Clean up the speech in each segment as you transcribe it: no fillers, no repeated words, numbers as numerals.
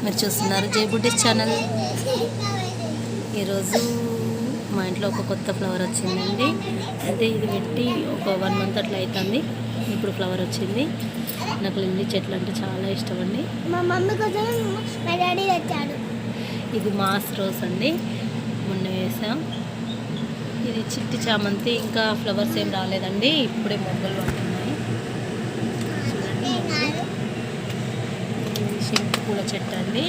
మీరు చూస్తున్నారు జై బుడ్డీస్ ఛానల్. ఈరోజు మా ఇంట్లో ఒక కొత్త ఫ్లవర్ వచ్చిందండి. అంటే ఇది పెట్టి ఒక 1 month అట్లా అవుతుంది. ఇప్పుడు ఫ్లవర్ వచ్చింది. నాకు లిల్లీ చెట్లు అంటే చాలా ఇష్టం అండి. మా మమ్మీ కోసం మా డాడీ తెచ్చాడు. ఇది మాస్ రోజ్ అండి, మొన్న వేసాం. ఇది చిట్టి చామంతి, ఇంకా ఫ్లవర్స్ ఏం రాలేదండి, ఇప్పుడే మొగ్గలు పడుతున్నాయి. చూడండి, ఇది శంకు పూల చెట్టు అండి,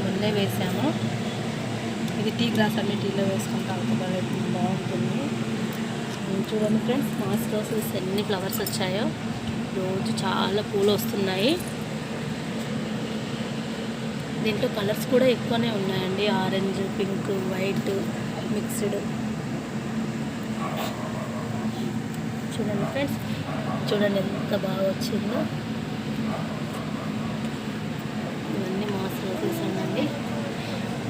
మొన్నే వేసాము. ఇది టీ గ్లాస్ అండి, టీలో వేసుకుని తాగుతుంది, బాగుంటుంది. చూడండి ఫ్రెండ్స్, మాస్ రోసెస్ ఎన్ని ఫ్లవర్స్ వచ్చాయో. రోజు చాలా పూలు వస్తున్నాయి. దీంట్లో కలర్స్ కూడా ఎక్కువనే ఉన్నాయండి, ఆరెంజ్, పింక్, వైట్ మిక్స్డ్. చూడండి ఫ్రెండ్స్, చూడండి ఎంత బాగా వచ్చిందో. ఇవన్నీ మాస్ రోసెస్ అండి.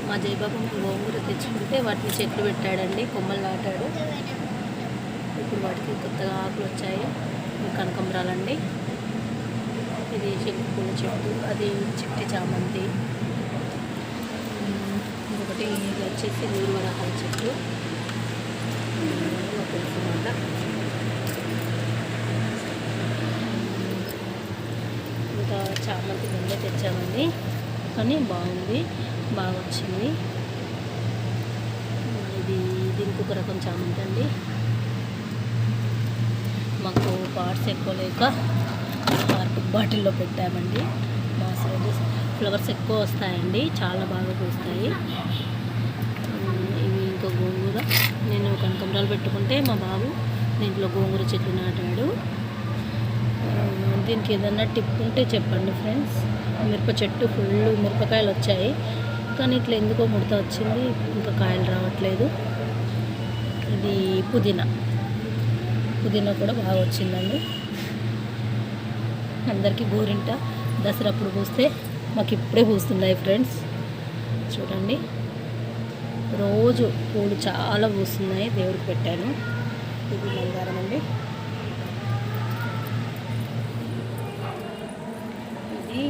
మా జయబాబు గోంగూర తెచ్చుకుంటే వాటిని చెట్లు పెట్టాడండి, కొమ్మలు నాటాడు. ఇప్పుడు వాటికి కొత్తగా ఆకులు వచ్చాయి. కనకాంబరాలండి, ఇది శంకు పూల చెట్టు, అది చిట్టి చామంతి. ఇంకొకటి ఇది వచ్చేసి నీరు వరహాల చెట్టు తెలుసుమాట. ఇంకా చామంతి ముందే తెచ్చామండి, కానీ బాగుంది, బాగా వచ్చింది. ఇది దీనికి ఒక రకం చామంతి అండి. మాకు పార్ట్స్ ఎక్కువ లేక హార్పిక్ బాటిల్లో పెట్టామండి. మాస్ రోజెస్ ఫ్లవర్స్ ఎక్కువ వస్తాయండి, చాలా బాగా పూస్తాయి. ఇవి ఇంకో గోంగూర, నేను కనకాంబరాలు పెట్టుకుంటే మా బాబు దీంట్లో గోంగూర చెట్లు నాటాడు. దీనికి ఏదన్నా టిప్ ఉంటే చెప్పండి ఫ్రెండ్స్. మిరప చెట్టు ఫుల్ మిరపకాయలు వచ్చాయి, కానీ ఇట్లా ఎందుకో ముడత వచ్చింది, ఇంకా కాయలు రావట్లేదు. ఇది పుదీనా కూడా బాగా వచ్చిందండి. అందరికీ గోరింట దసరా అప్పుడు పూస్తే మాకు ఇప్పుడే పూస్తున్నాయి ఫ్రెండ్స్. చూడండి, రోజు పూలు చాలా పూస్తున్నాయి, దేవుడికి పెట్టాను. ఇది బంగారం అండి. ఇది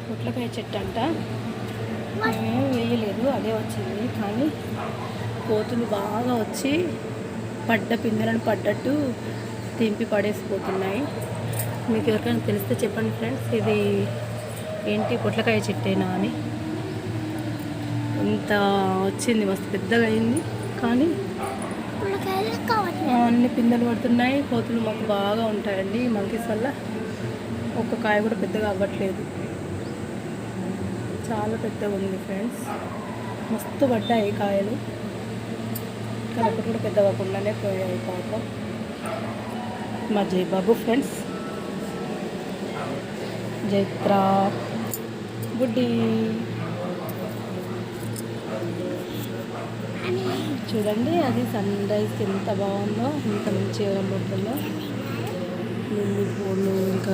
పొట్లకాయ చెట్టు అంట, మేము వేయలేదు, అదే వచ్చింది. కానీ కోతులు బాగా వచ్చి పిందెలను పడ్డట్టు తెంపి పడేసిపోతున్నాయి. మీకు ఎవరికైనా తెలిస్తే చెప్పండి ఫ్రెండ్స్, ఇది ఏంటి పొట్లకాయ చెట్టేనా అని. ఇంత వచ్చింది, మస్తు పెద్దగా అయింది, కానీ అన్ని పిందెలు పడుతున్నాయి. కోతులు మాకు బాగా ఉంటాయండి, మంకీస్ వల్ల ఒక్క కాయ కూడా పెద్దగా అవ్వట్లేదు. చాలా పెద్దగా ఉంది ఫ్రెండ్స్, మస్తు పడ్డాయి కాయలు, కానీ ఒకటి కూడా పెద్ద అవ్వకుండానే పోయాయి పాపం. మా జయబాబు ఫ్రెండ్స్, జైత్ర బుడ్డి. చూడండి, అది సన్ రైజ్కి ఎంత బాగుందో, ఎంత మంచిగా కనబడుతుందో. లిల్లీ పూలు, ఇంకా